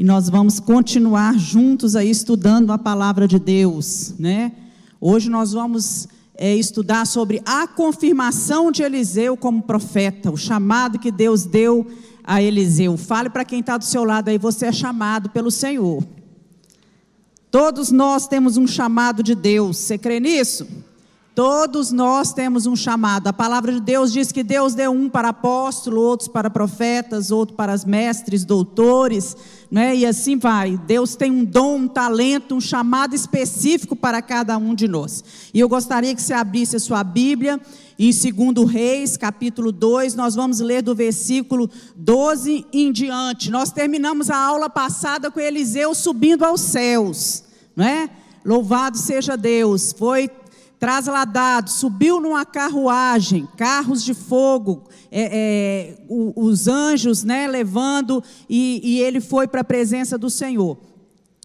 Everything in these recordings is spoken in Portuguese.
e nós vamos continuar juntos aí estudando a palavra de Deus, né? Hoje nós vamos estudar sobre a confirmação de Eliseu como profeta, o chamado que Deus deu a Eliseu. Fale para quem está do seu lado aí, você é chamado pelo Senhor. Todos nós temos um chamado de Deus, você crê nisso? Todos nós temos um chamado. A palavra de Deus diz que Deus deu um para apóstolo, outros para profetas, outro para os mestres, doutores, né? E assim vai. Deus tem um dom, um talento, um chamado específico para cada um de nós. E eu gostaria que você abrisse a sua Bíblia em 2 Reis, capítulo 2, nós vamos ler do versículo 12 em diante. Nós terminamos a aula passada com Eliseu subindo aos céus, não é? Louvado seja Deus. Foi trasladado, subiu numa carruagem, carros de fogo, os anjos, né, levando, e ele foi para a presença do Senhor.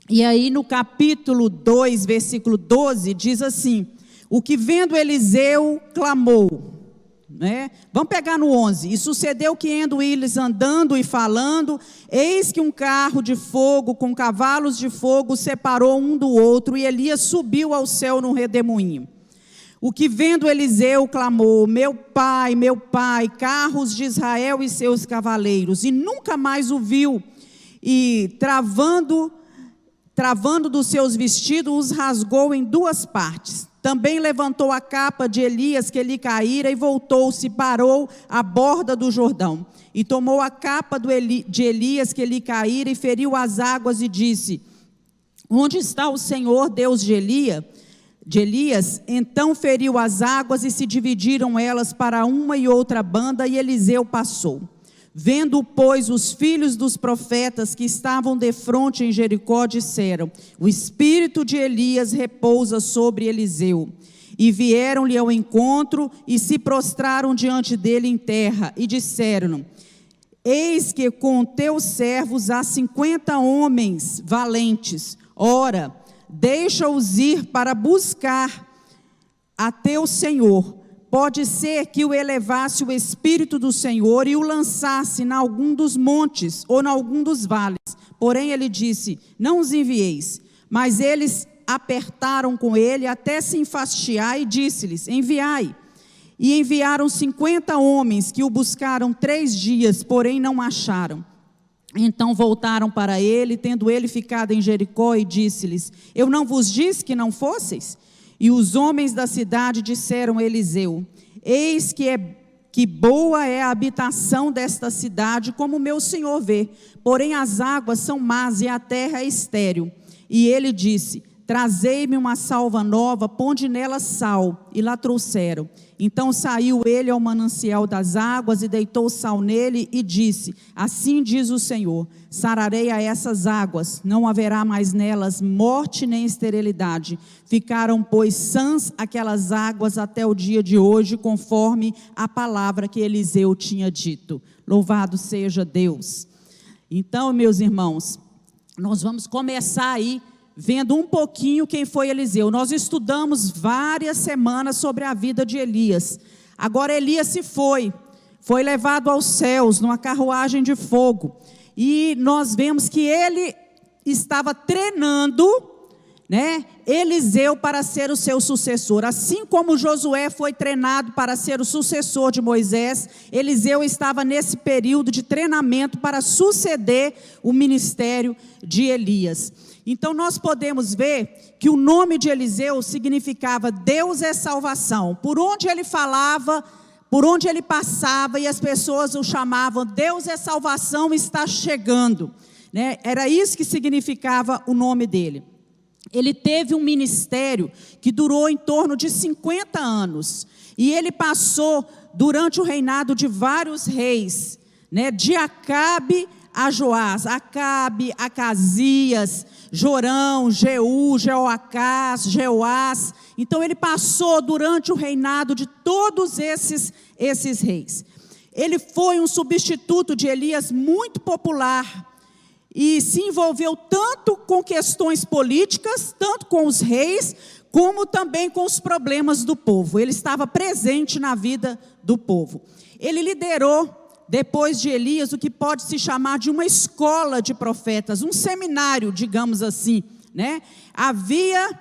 E aí no capítulo 2, versículo 12, diz assim: o que vendo Eliseu clamou, né? Vamos pegar no 11. E sucedeu que indo eles andando e falando, eis que um carro de fogo com cavalos de fogo separou um do outro, e Elias subiu ao céu num redemoinho. O que vendo Eliseu clamou: meu pai, carros de Israel e seus cavaleiros, e nunca mais o viu, e travando dos seus vestidos, os rasgou em duas partes. Também levantou a capa de Elias que lhe caíra, e voltou-se, parou à borda do Jordão, e tomou a capa de Elias que lhe caíra, e feriu as águas, e disse: onde está o Senhor Deus de Elias? Então feriu as águas, e se dividiram elas para uma e outra banda, e Eliseu passou. Vendo, pois, os filhos dos profetas que estavam defronte em Jericó, disseram: o espírito de Elias repousa sobre Eliseu. E vieram-lhe ao encontro, e se prostraram diante dele em terra, e disseram: eis que com teus servos há 50 homens valentes. Ora, deixa-os ir para buscar a teu Senhor. Pode ser que o elevasse o Espírito do Senhor e o lançasse em algum dos montes ou em algum dos vales. Porém ele disse: não os envieis. Mas eles apertaram com ele até se enfastiar, e disse-lhes: enviai. E enviaram 50 homens, que o buscaram 3 dias, porém não acharam. Então voltaram para ele, tendo ele ficado em Jericó, e disse-lhes: eu não vos disse que não fosseis? E os homens da cidade disseram a Eliseu: eis que boa é a habitação desta cidade, como meu senhor vê, porém as águas são más e a terra é estéril. E ele disse: trazei-me uma salva nova, ponde nela sal. E lá trouxeram. Então saiu ele ao manancial das águas, e deitou sal nele, e disse: assim diz o Senhor, sararei a essas águas, não haverá mais nelas morte nem esterilidade. Ficaram, pois, sãs aquelas águas até o dia de hoje, conforme a palavra que Eliseu tinha dito. Louvado seja Deus. Então, meus irmãos, nós vamos começar aí vendo um pouquinho quem foi Eliseu. Nós estudamos várias semanas sobre a vida de Elias. Agora Elias foi levado aos céus numa carruagem de fogo, e nós vemos que ele estava treinando, né, Eliseu para ser o seu sucessor. Assim como Josué foi treinado para ser o sucessor de Moisés, Eliseu estava nesse período de treinamento para suceder o ministério de Elias. Então nós podemos ver que o nome de Eliseu significava Deus é salvação. Por onde ele falava, por onde ele passava, e as pessoas o chamavam: Deus é salvação, está chegando, né? Era isso que significava o nome dele. Ele teve um ministério que durou em torno de 50 anos. E ele passou durante o reinado de vários reis, né? De Acabe a Joás, Acabe, Acasias, Jorão, Jeú, Jeoacás, Jeoás. Então ele passou durante o reinado de todos esses reis. Ele foi um substituto de Elias muito popular, e se envolveu tanto com questões políticas, tanto com os reis, como também com os problemas do povo. Ele estava presente na vida do povo. Ele liderou depois de Elias, o que pode se chamar de uma escola de profetas, um seminário, digamos assim, né? Havia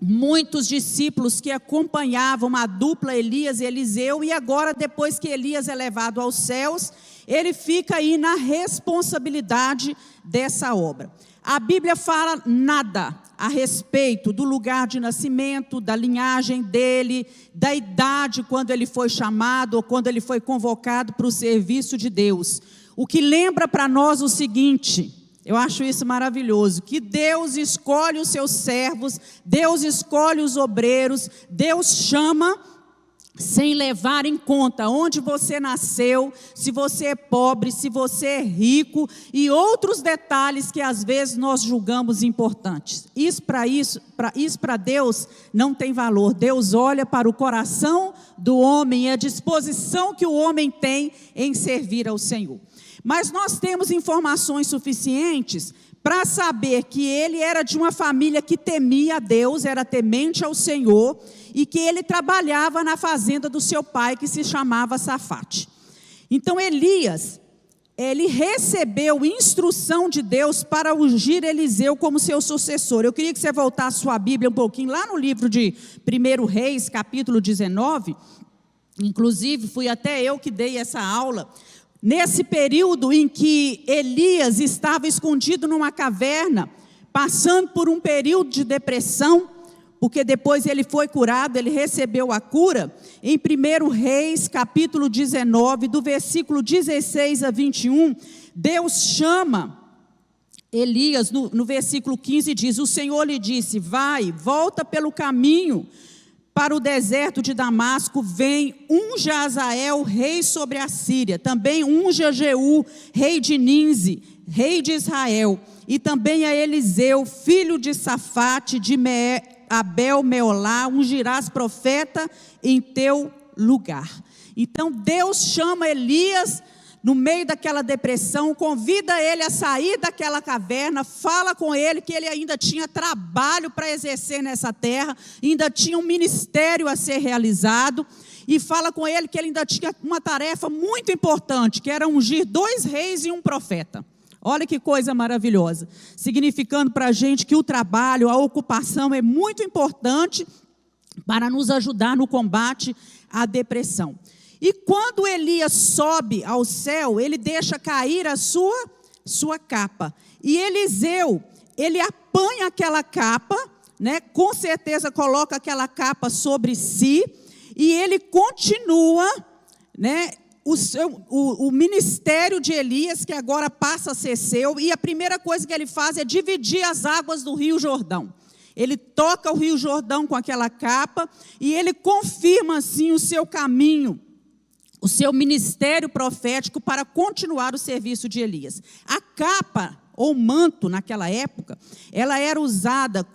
muitos discípulos que acompanhavam a dupla Elias e Eliseu, e agora, depois que Elias é levado aos céus, ele fica aí na responsabilidade dessa obra. A Bíblia fala nada a respeito do lugar de nascimento, da linhagem dele, da idade quando ele foi chamado ou quando ele foi convocado para o serviço de Deus. O que lembra para nós o seguinte: eu acho isso maravilhoso, que Deus escolhe os seus servos, Deus escolhe os obreiros, Deus chama sem levar em conta onde você nasceu, se você é pobre, se você é rico e outros detalhes que às vezes nós julgamos importantes. Isso para Deus não tem valor. Deus olha para o coração do homem e a disposição que o homem tem em servir ao Senhor. Mas nós temos informações suficientes para saber que ele era de uma família que temia a Deus, era temente ao Senhor, e que ele trabalhava na fazenda do seu pai, que se chamava Safate. Então Elias, ele recebeu instrução de Deus para ungir Eliseu como seu sucessor. Eu queria que você voltasse sua Bíblia um pouquinho, lá no livro de 1 Reis, capítulo 19, inclusive fui até eu que dei essa aula. Nesse período em que Elias estava escondido numa caverna, passando por um período de depressão, porque depois ele foi curado, ele recebeu a cura, em 1 Reis, capítulo 19, do versículo 16 a 21, Deus chama Elias, no versículo 15 diz: o Senhor lhe disse, vai, volta pelo caminho, para o deserto de Damasco, vem, unja Azael, rei sobre a Síria, também unja Jeú, rei de Ninze, rei de Israel, e também a Eliseu, filho de Safate, de Abel Meolá, ungirás profeta em teu lugar. Então Deus chama Elias no meio daquela depressão, convida ele a sair daquela caverna, fala com ele que ele ainda tinha trabalho para exercer nessa terra, ainda tinha um ministério a ser realizado, e fala com ele que ele ainda tinha uma tarefa muito importante, que era ungir 2 reis e um profeta. Olha que coisa maravilhosa, significando para a gente que o trabalho, a ocupação é muito importante para nos ajudar no combate à depressão. E quando Elias sobe ao céu, ele deixa cair a sua capa. E Eliseu, ele apanha aquela capa, né, com certeza coloca aquela capa sobre si, e ele continua, né, o ministério de Elias, que agora passa a ser seu, e a primeira coisa que ele faz é dividir as águas do Rio Jordão. Ele toca o Rio Jordão com aquela capa, e ele confirma assim o seu caminho, o seu ministério profético para continuar o serviço de Elias. A capa, ou manto naquela época, ela era usada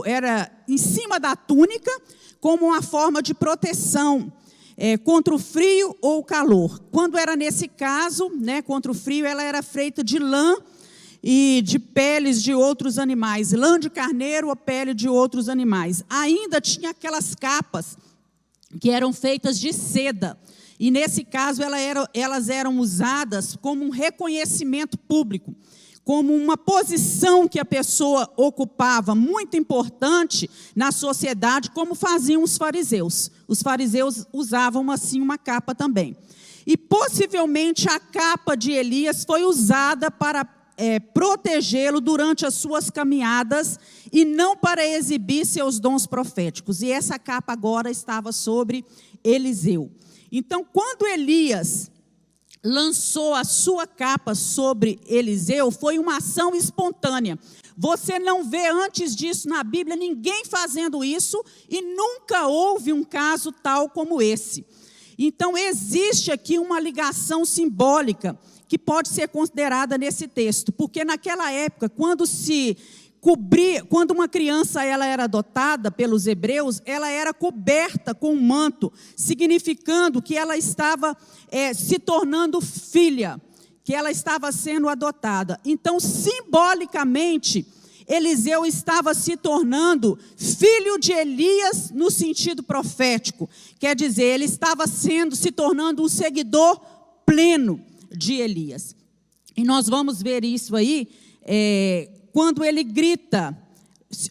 era em cima da túnica, como uma forma de proteção, contra o frio ou o calor. Quando era nesse caso, né, contra o frio, ela era feita de lã e de peles de outros animais, lã de carneiro ou pele de outros animais. Ainda tinha aquelas capas que eram feitas de seda, e nesse caso elas eram usadas como um reconhecimento público, como uma posição que a pessoa ocupava, muito importante na sociedade, como faziam os fariseus. Os fariseus usavam assim uma capa também. E possivelmente a capa de Elias foi usada para protegê-lo durante as suas caminhadas e não para exibir seus dons proféticos. E essa capa agora estava sobre Eliseu. Então, quando Elias lançou a sua capa sobre Eliseu, foi uma ação espontânea. Você não vê antes disso na Bíblia ninguém fazendo isso, e nunca houve um caso tal como esse. Então, existe aqui uma ligação simbólica que pode ser considerada nesse texto, porque naquela época, quando uma criança ela era adotada pelos hebreus, ela era coberta com um manto, significando que ela estava se tornando filha, que ela estava sendo adotada. Então, simbolicamente, Eliseu estava se tornando filho de Elias no sentido profético. Quer dizer, ele estava se tornando um seguidor pleno de Elias. E nós vamos ver isso aí, quando ele grita,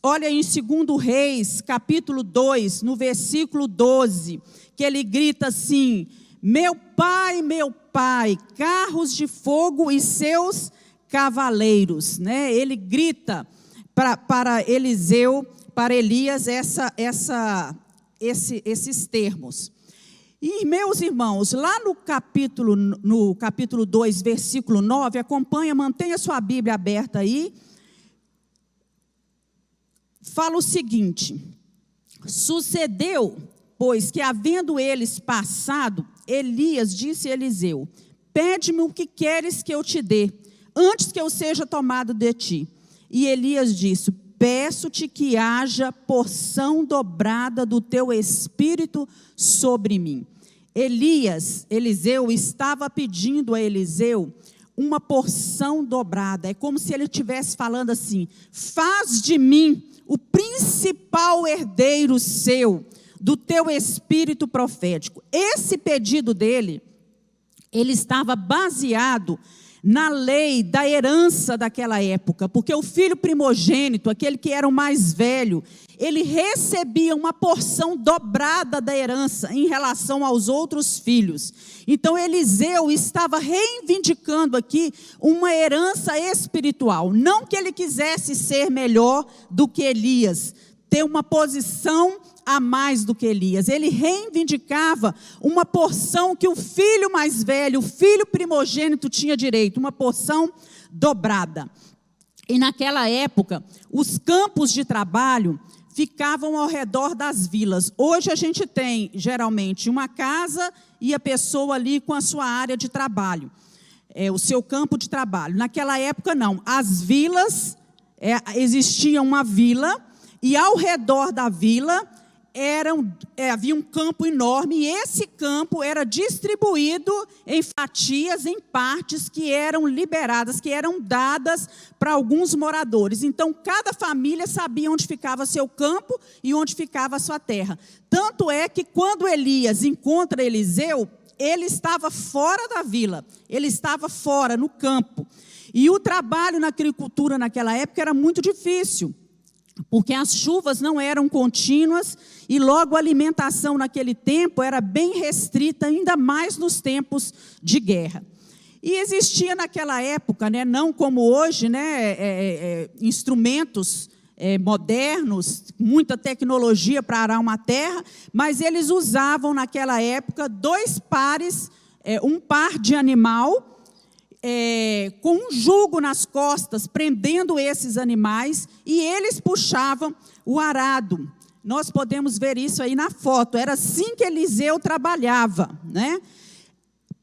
olha em 2 Reis, capítulo 2, no versículo 12, que ele grita assim: meu pai, carros de fogo e seus cavaleiros, né? Ele grita para Eliseu, para Elias, esses termos. E, meus irmãos, lá no capítulo 2, versículo 9, acompanha, mantenha sua Bíblia aberta aí, fala o seguinte: sucedeu, pois, que havendo eles passado, Elias disse a Eliseu: pede-me o que queres que eu te dê, antes que eu seja tomado de ti. E Elias disse: peço-te que haja porção dobrada do teu espírito sobre mim. Eliseu estava pedindo a Eliseu uma porção dobrada. É como se ele estivesse falando assim: faz de mim o principal herdeiro seu, do teu espírito profético. Esse pedido dele, ele estava baseado na lei da herança daquela época, porque o filho primogênito, aquele que era o mais velho, ele recebia uma porção dobrada da herança em relação aos outros filhos. Então Eliseu estava reivindicando aqui uma herança espiritual, não que ele quisesse ser melhor do que Elias, ter uma posição a mais do que Elias. Ele reivindicava uma porção que o filho mais velho, o filho primogênito tinha direito, uma porção dobrada. E naquela época, os campos de trabalho ficavam ao redor das vilas. Hoje a gente tem, geralmente, uma casa e a pessoa ali com a sua área de trabalho, o seu campo de trabalho. Naquela época, não. As vilas, existia uma vila, e ao redor da vila havia um campo enorme, e esse campo era distribuído em fatias, em partes que eram liberadas, que eram dadas para alguns moradores. Então, cada família sabia onde ficava seu campo e onde ficava a sua terra. Tanto é que quando Elias encontra Eliseu, ele estava fora da vila, ele estava fora, no campo. E o trabalho na agricultura naquela época era muito difícil, porque as chuvas não eram contínuas e logo a alimentação naquele tempo era bem restrita, ainda mais nos tempos de guerra. E existia naquela época, né, não como hoje, né, instrumentos modernos, muita tecnologia para arar uma terra, mas eles usavam naquela época dois pares, um par de animal, com um jugo nas costas, prendendo esses animais, e eles puxavam o arado. Nós podemos ver isso aí na foto. Era assim que Eliseu trabalhava, né?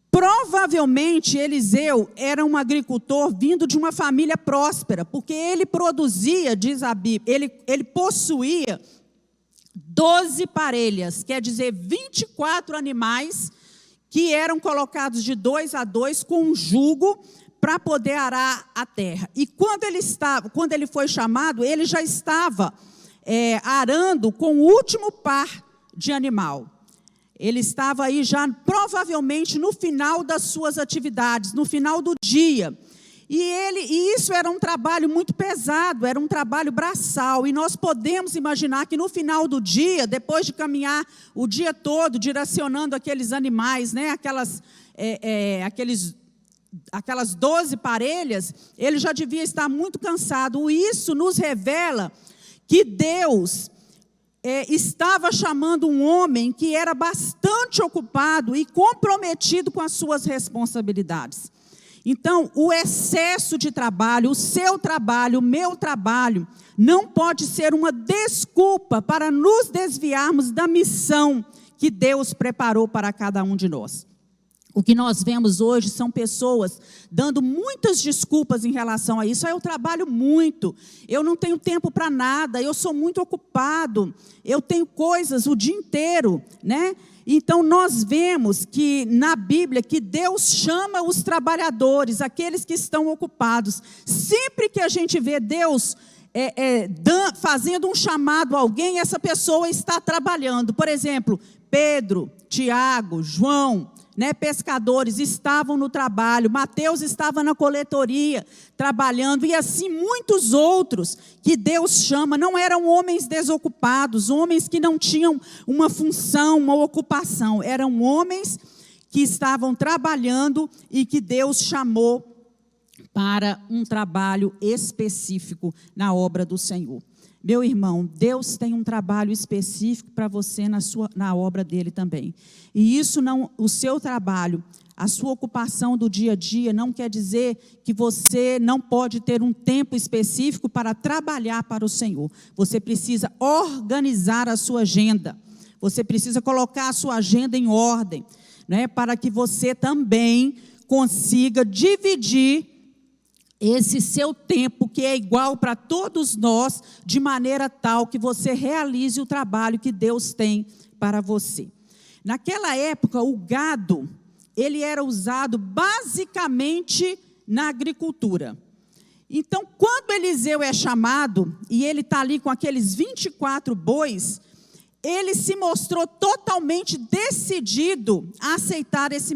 Provavelmente Eliseu era um agricultor vindo de uma família próspera, porque ele produzia, diz a Bíblia, ele possuía 12 parelhas, quer dizer, 24 animais, que eram colocados de 2 a 2 com um jugo para poder arar a terra. E quando ele foi chamado, ele já estava arando com o último par de animal. Ele estava aí já provavelmente no final das suas atividades, no final do dia. E isso era um trabalho muito pesado, era um trabalho braçal. E nós podemos imaginar que no final do dia, depois de caminhar o dia todo, direcionando aqueles animais, né, aquelas 12 parelhas, ele já devia estar muito cansado. Isso nos revela que Deus estava chamando um homem que era bastante ocupado e comprometido com as suas responsabilidades. Então, o excesso de trabalho, o seu trabalho, o meu trabalho, não pode ser uma desculpa para nos desviarmos da missão que Deus preparou para cada um de nós. O que nós vemos hoje são pessoas dando muitas desculpas em relação a isso. Eu trabalho muito, eu não tenho tempo para nada, eu sou muito ocupado, eu tenho coisas o dia inteiro, né? Então, nós vemos que na Bíblia, que Deus chama os trabalhadores, aqueles que estão ocupados. Sempre que a gente vê Deus fazendo um chamado a alguém, essa pessoa está trabalhando. Por exemplo, Pedro, Tiago, João, né, pescadores, estavam no trabalho, Mateus estava na coletoria, trabalhando, e assim muitos outros que Deus chama, não eram homens desocupados, homens que não tinham uma função, uma ocupação, eram homens que estavam trabalhando e que Deus chamou para um trabalho específico na obra do Senhor. Meu irmão, Deus tem um trabalho específico para você na obra dele também. E isso não, o seu trabalho, a sua ocupação do dia a dia, não quer dizer que você não pode ter um tempo específico para trabalhar para o Senhor. Você precisa organizar a sua agenda. Você precisa colocar a sua agenda em ordem, né, para que você também consiga dividir esse seu tempo, que é igual para todos nós, de maneira tal que você realize o trabalho que Deus tem para você. Naquela época, o gado, ele era usado basicamente na agricultura. Então, quando Eliseu é chamado, e ele está ali com aqueles 24 bois, ele se mostrou totalmente decidido a aceitar esse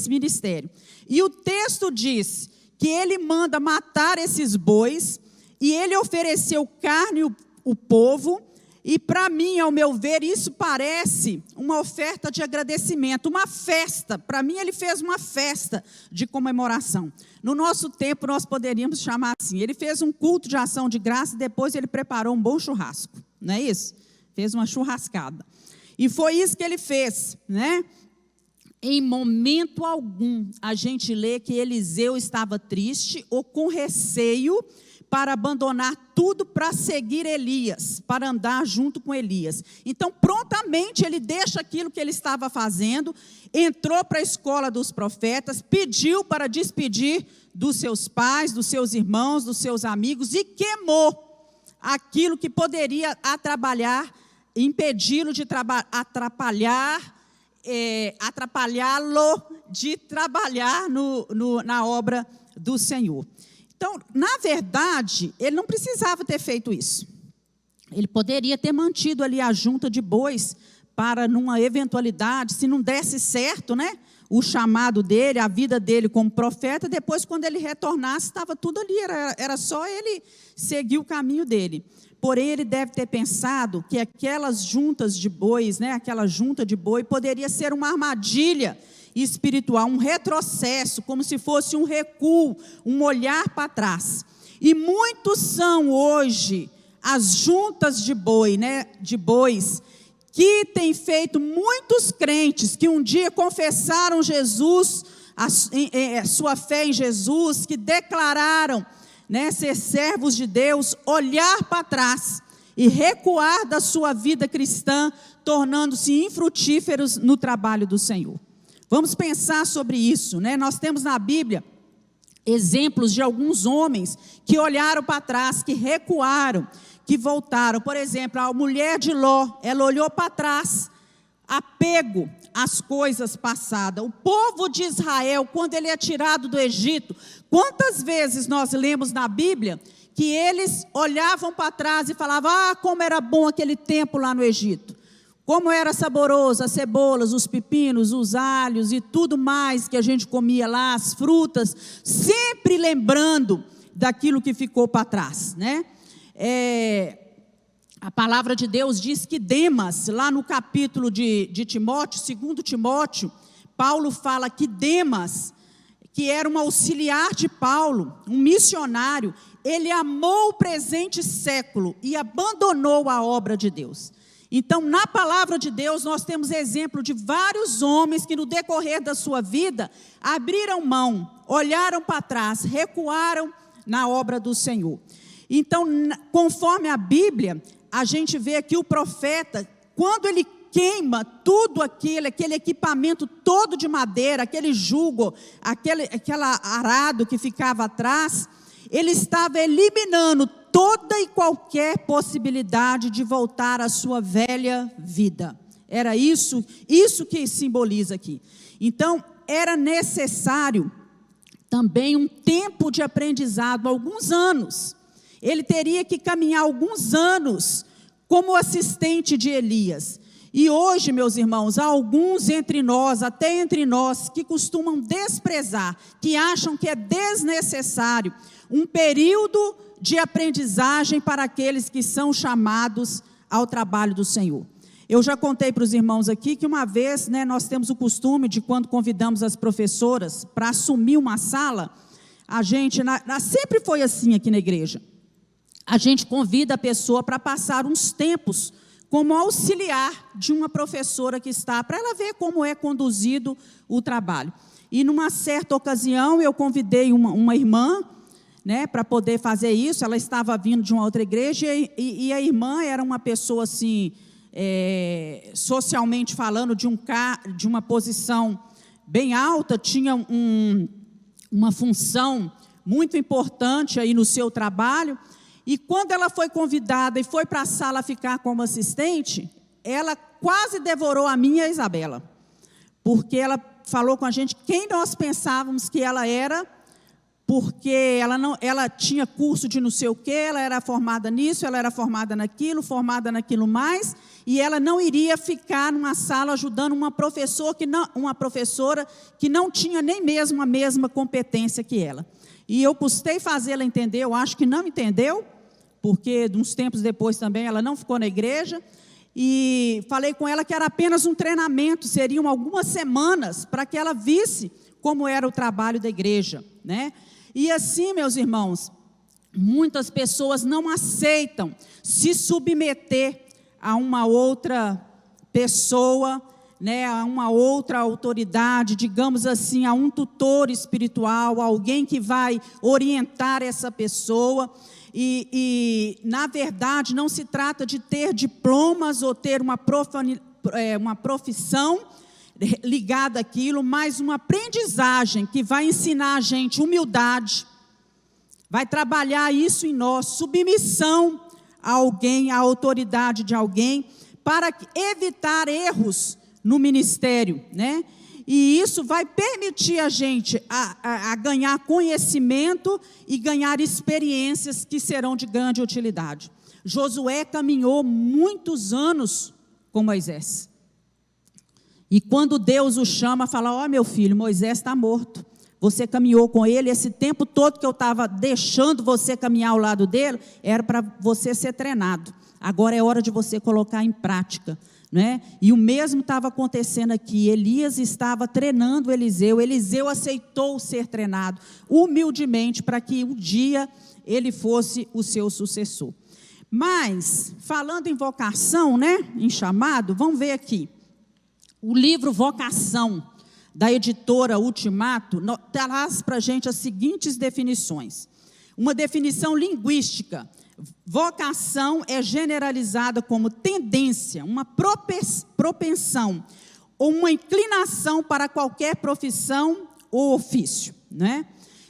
ministério. E o texto diz que ele manda matar esses bois, e ele ofereceu carne ao povo, e para mim, ao meu ver, isso parece uma oferta de agradecimento, uma festa. Para mim, ele fez uma festa de comemoração. No nosso tempo, nós poderíamos chamar assim, ele fez um culto de ação de graça, e depois ele preparou um bom churrasco, não é isso? Fez uma churrascada. E foi isso que ele fez, né? Em momento algum, a gente lê que Eliseu estava triste ou com receio para abandonar tudo para seguir Elias, para andar junto com Elias. Então, prontamente, ele deixa aquilo que ele estava fazendo, entrou para a escola dos profetas, pediu para despedir dos seus pais, dos seus irmãos, dos seus amigos, e queimou aquilo que poderia impedi-lo de atrapalhá-lo de trabalhar na obra do Senhor. Então, na verdade, ele não precisava ter feito isso. Ele poderia ter mantido ali a junta de bois para, numa eventualidade, se não desse certo, né, o chamado dele, a vida dele como profeta, depois, quando ele retornasse, estava tudo ali, era só ele seguir o caminho dele. Porém, ele deve ter pensado que aquelas juntas de bois, né, aquela junta de boi, poderia ser uma armadilha espiritual, um retrocesso, como se fosse um recuo, um olhar para trás. E muitos são hoje as juntas de boi, né, de bois, que têm feito muitos crentes que um dia confessaram Jesus, sua fé em Jesus, que declararam, né, ser servos de Deus, olhar para trás e recuar da sua vida cristã, tornando-se infrutíferos no trabalho do Senhor. Vamos pensar sobre isso, né? Nós temos na Bíblia exemplos de alguns homens que olharam para trás, que recuaram, que voltaram. Por exemplo, a mulher de Ló, ela olhou para trás, apego às coisas passadas. O povo de Israel, quando ele é tirado do Egito, quantas vezes nós lemos na Bíblia que eles olhavam para trás e falavam: ah, como era bom aquele tempo lá no Egito. Como era saboroso, as cebolas, os pepinos, os alhos e tudo mais que a gente comia lá, as frutas, sempre lembrando daquilo que ficou para trás, né? A palavra de Deus diz que Demas, lá no capítulo de Timóteo, 2 Timóteo, Paulo fala que Demas, que era um auxiliar de Paulo, um missionário, ele amou o presente século e abandonou a obra de Deus. Então, na palavra de Deus, nós temos exemplo de vários homens que no decorrer da sua vida, abriram mão, olharam para trás, recuaram na obra do Senhor. Então, conforme a Bíblia, a gente vê aqui o profeta, quando ele queima tudo aquele equipamento todo de madeira, aquele jugo, aquele arado que ficava atrás, ele estava eliminando toda e qualquer possibilidade de voltar à sua velha vida. Era isso que simboliza aqui. Então, era necessário também um tempo de aprendizado, alguns anos. Ele teria que caminhar alguns anos como assistente de Elias. E hoje, meus irmãos, há alguns entre nós, até entre nós, que costumam desprezar, que acham que é desnecessário um período de aprendizagem para aqueles que são chamados ao trabalho do Senhor. Eu já contei para os irmãos aqui que uma vez, nós temos o costume de, quando convidamos as professoras para assumir uma sala, a gente, sempre foi assim aqui na igreja, a gente convida a pessoa para passar uns tempos como auxiliar de uma professora que está, para ela ver como é conduzido o trabalho. E numa certa ocasião eu convidei uma irmã, para poder fazer isso. Ela estava vindo de uma outra igreja e a irmã era uma pessoa assim, socialmente falando, de uma posição bem alta, tinha uma função muito importante aí no seu trabalho. E quando ela foi convidada e foi para a sala ficar como assistente, ela quase devorou a minha e a Isabela, porque ela falou com a gente quem nós pensávamos que ela era, porque ela tinha curso de não sei o quê, ela era formada nisso, ela era formada naquilo mais, e ela não iria ficar numa sala ajudando uma professora que não tinha nem mesmo a mesma competência que ela. E eu custei fazê-la entender, eu acho que não entendeu, porque uns tempos depois também ela não ficou na igreja, e falei com ela que era apenas um treinamento, seriam algumas semanas para que ela visse como era o trabalho da igreja, E assim, meus irmãos, muitas pessoas não aceitam se submeter a uma outra pessoa, a uma outra autoridade, digamos assim, a um tutor espiritual, alguém que vai orientar essa pessoa. E na verdade, não se trata de ter diplomas ou ter uma profissão ligada àquilo, mas uma aprendizagem que vai ensinar a gente humildade, vai trabalhar isso em nós, submissão a alguém, à autoridade de alguém, para evitar erros no ministério, E isso vai permitir a gente a ganhar conhecimento e ganhar experiências que serão de grande utilidade. Josué caminhou muitos anos com Moisés. E quando Deus o chama, fala: meu filho, Moisés está morto. Você caminhou com ele, esse tempo todo que eu estava deixando você caminhar ao lado dele, era para você ser treinado. Agora é hora de você colocar em prática. E o mesmo estava acontecendo aqui. Elias estava treinando Eliseu. Eliseu aceitou ser treinado humildemente para que um dia ele fosse o seu sucessor. Mas, falando em vocação, em chamado, vamos ver aqui. O livro Vocação, da editora Ultimato, traz para a gente as seguintes definições. Uma definição linguística: vocação é generalizada como tendência, uma propensão ou uma inclinação para qualquer profissão ou ofício,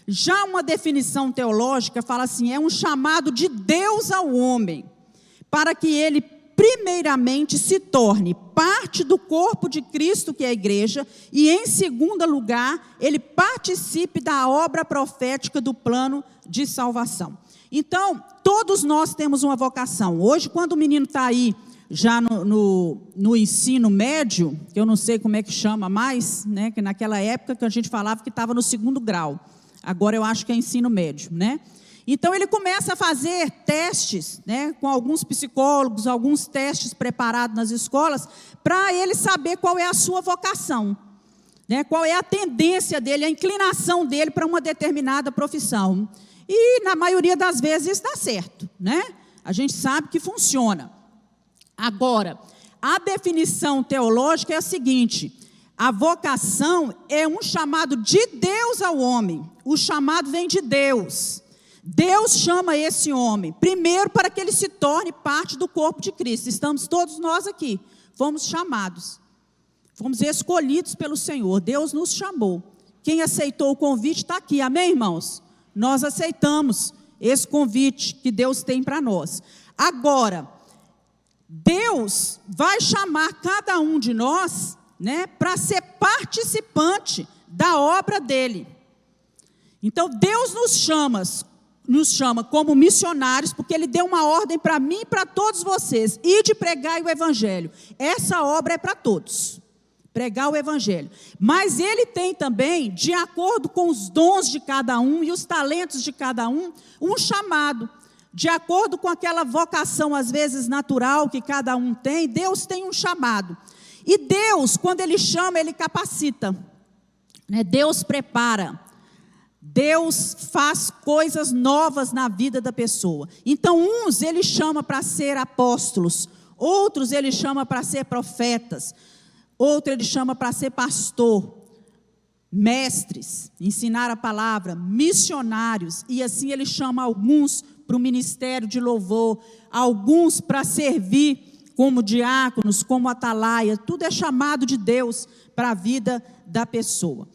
Já uma definição teológica fala assim: é um chamado de Deus ao homem, para que ele primeiramente se torne parte do corpo de Cristo, que é a igreja, e em segundo lugar, ele participe da obra profética do plano de salvação. Então, todos nós temos uma vocação. Hoje, quando o menino está aí, já no ensino médio, que eu não sei como é que chama mais, que naquela época que a gente falava que estava no 2º grau, agora eu acho que é ensino médio, Então, ele começa a fazer testes, com alguns psicólogos, alguns testes preparados nas escolas, para ele saber qual é a sua vocação, qual é a tendência dele, a inclinação dele para uma determinada profissão. E, na maioria das vezes, isso dá certo, A gente sabe que funciona. Agora, a definição teológica é a seguinte: a vocação é um chamado de Deus ao homem. O chamado vem de Deus. Deus chama esse homem, primeiro para que ele se torne parte do corpo de Cristo. Estamos todos nós aqui, fomos chamados, fomos escolhidos pelo Senhor, Deus nos chamou. Quem aceitou o convite está aqui, amém, irmãos? Nós aceitamos esse convite que Deus tem para nós. Agora, Deus vai chamar cada um de nós, para ser participante da obra dele. Então, Deus nos chama nos chama como missionários, porque Ele deu uma ordem para mim e para todos vocês, ide pregar o Evangelho. Essa obra é para todos, pregar o Evangelho. Mas Ele tem também, de acordo com os dons de cada um e os talentos de cada um chamado. De acordo com aquela vocação, às vezes natural, que cada um tem, Deus tem um chamado. E Deus, quando Ele chama, Ele capacita, né? Deus prepara. Deus faz coisas novas na vida da pessoa. Então, uns Ele chama para ser apóstolos, outros Ele chama para ser profetas, outro Ele chama para ser pastor, mestres, ensinar a palavra, missionários, e assim Ele chama alguns para o ministério de louvor, alguns para servir como diáconos, como atalaia. Tudo é chamado de Deus para a vida da pessoa.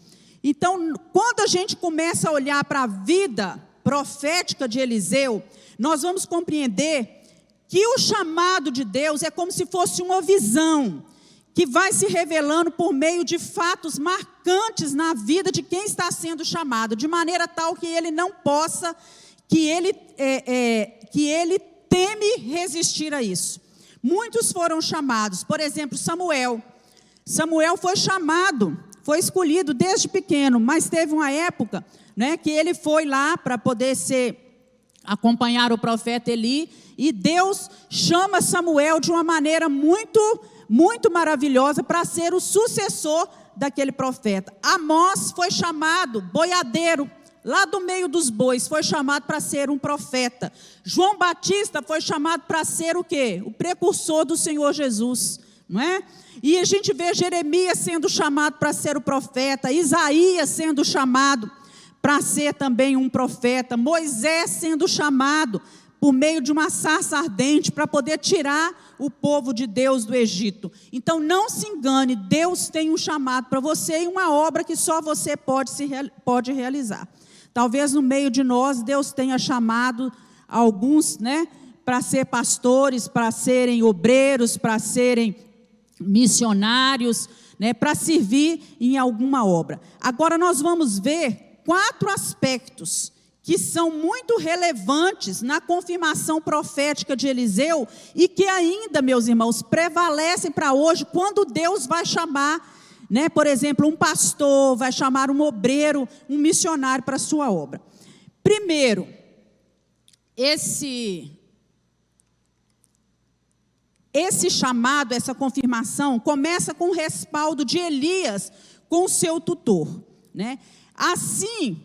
Então, quando a gente começa a olhar para a vida profética de Eliseu, nós vamos compreender que o chamado de Deus é como se fosse uma visão que vai se revelando por meio de fatos marcantes na vida de quem está sendo chamado, de maneira tal que ele não possa, que ele teme resistir a isso. Muitos foram chamados, por exemplo, Samuel. Samuel foi chamado, foi escolhido desde pequeno, mas teve uma época, né, que ele foi lá para poder acompanhar o profeta Eli, e Deus chama Samuel de uma maneira muito maravilhosa para ser o sucessor daquele profeta. Amós foi chamado boiadeiro, lá do meio dos bois, foi chamado para ser um profeta. João Batista foi chamado para ser o quê? O precursor do Senhor Jesus, não é? E a gente vê Jeremias sendo chamado para ser o profeta, Isaías sendo chamado para ser também um profeta, Moisés sendo chamado por meio de uma sarça ardente para poder tirar o povo de Deus do Egito. Então não se engane, Deus tem um chamado para você e uma obra que só você pode realizar. Talvez no meio de nós Deus tenha chamado alguns, né, para ser pastores, para serem obreiros, para serem missionários, né, para servir em alguma obra. Agora nós vamos ver 4 aspectos que são muito relevantes na confirmação profética de Eliseu e que ainda, meus irmãos, prevalecem para hoje quando Deus vai chamar, né, por exemplo, um pastor, vai chamar um obreiro, um missionário para a sua obra. Primeiro, esse chamado, essa confirmação, começa com o respaldo de Elias com o seu tutor, né? Assim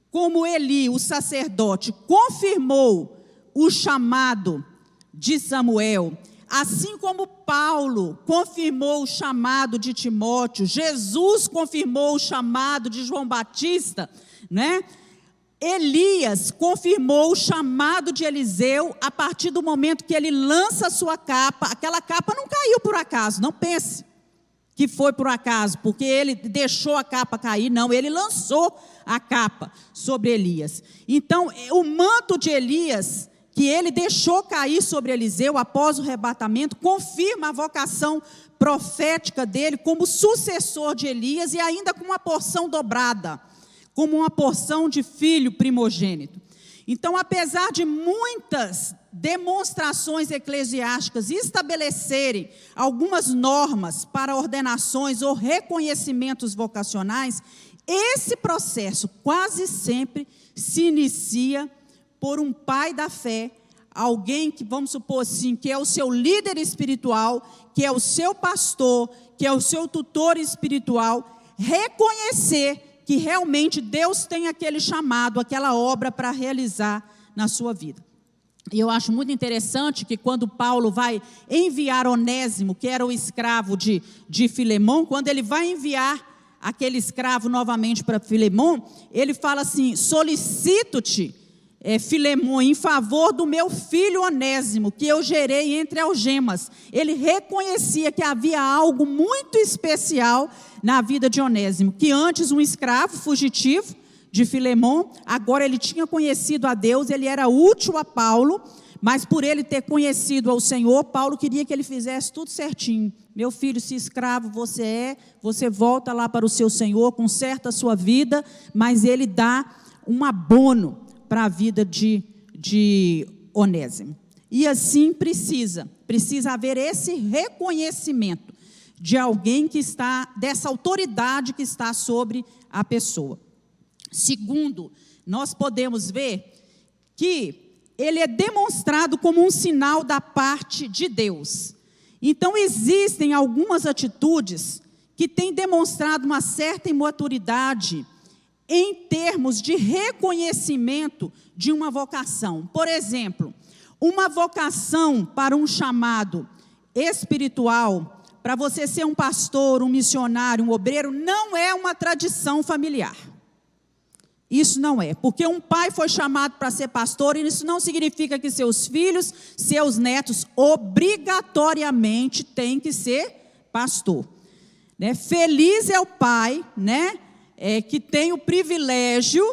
como Eli, o sacerdote, confirmou o chamado de Samuel, assim como Paulo confirmou o chamado de Timóteo, Jesus confirmou o chamado de João Batista, né? Elias confirmou o chamado de Eliseu a partir do momento que ele lança a sua capa. Aquela capa não caiu por acaso, não pense que foi por acaso, porque ele deixou a capa cair, não, ele lançou a capa sobre Elias. Então, o manto de Elias, que ele deixou cair sobre Eliseu após o arrebatamento, confirma a vocação profética dele como sucessor de Elias e ainda com uma porção dobrada, como uma porção de filho primogênito. Então, apesar de muitas demonstrações eclesiásticas estabelecerem algumas normas para ordenações ou reconhecimentos vocacionais, esse processo quase sempre se inicia por um pai da fé, alguém que, vamos supor assim, que é o seu líder espiritual, que é o seu pastor, que é o seu tutor espiritual, reconhecer que realmente Deus tem aquele chamado, aquela obra para realizar na sua vida. E eu acho muito interessante que quando Paulo vai enviar Onésimo, que era o escravo de Filemon, quando ele vai enviar aquele escravo novamente para Filemon, ele fala assim: solicito-te, Filemon, em favor do meu filho Onésimo, que eu gerei entre algemas. Ele reconhecia que havia algo muito especial na vida de Onésimo, que antes um escravo fugitivo de Filemon, agora ele tinha conhecido a Deus, ele era útil a Paulo, mas por ele ter conhecido ao Senhor, Paulo queria que ele fizesse tudo certinho. Meu filho, se escravo você volta lá para o seu Senhor, conserta a sua vida, mas ele dá um abono para a vida de Onésimo. E assim precisa haver esse reconhecimento de alguém que está, dessa autoridade que está sobre a pessoa. Segundo, nós podemos ver que ele é demonstrado como um sinal da parte de Deus. Então, existem algumas atitudes que têm demonstrado uma certa imaturidade em termos de reconhecimento de uma vocação. Por exemplo, uma vocação para um chamado espiritual, para você ser um pastor, um missionário, um obreiro, não é uma tradição familiar. Isso não é, porque um pai foi chamado para ser pastor, e isso não significa que seus filhos, seus netos, obrigatoriamente têm que ser pastor. Né? Feliz é o pai, né, que tem o privilégio,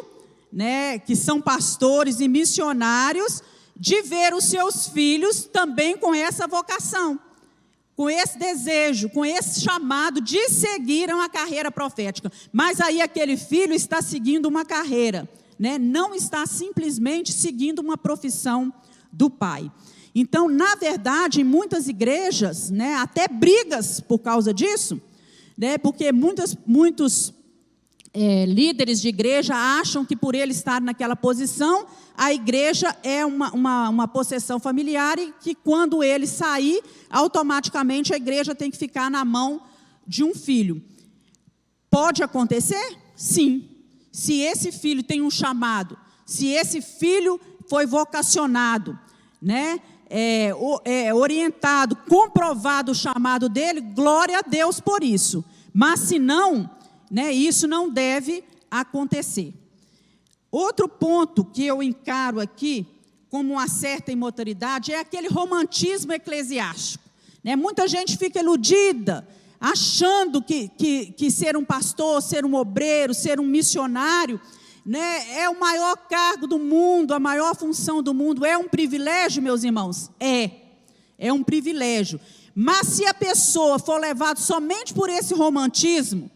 né, que são pastores e missionários, de ver os seus filhos também com essa vocação, com esse desejo, com esse chamado de seguir uma carreira profética. Mas aí aquele filho está seguindo uma carreira, né? Não está simplesmente seguindo uma profissão do pai. Então, na verdade, em muitas igrejas, né, até brigas por causa disso, né, porque muitos líderes de igreja acham que por ele estar naquela posição, a igreja é uma possessão familiar, e que quando ele sair, automaticamente a igreja tem que ficar na mão de um filho. Pode acontecer? Sim. Se esse filho tem um chamado, se esse filho foi vocacionado, né, orientado, comprovado o chamado dele, glória a Deus por isso. Mas se não, né, isso não deve acontecer. Outro ponto que eu encaro aqui como uma certa imaturidade é aquele romantismo eclesiástico. Né? Muita gente fica iludida, achando que ser um pastor, ser um obreiro, ser um missionário, né, é o maior cargo do mundo, a maior função do mundo. É um privilégio, meus irmãos? É um privilégio. Mas se a pessoa for levada somente por esse romantismo,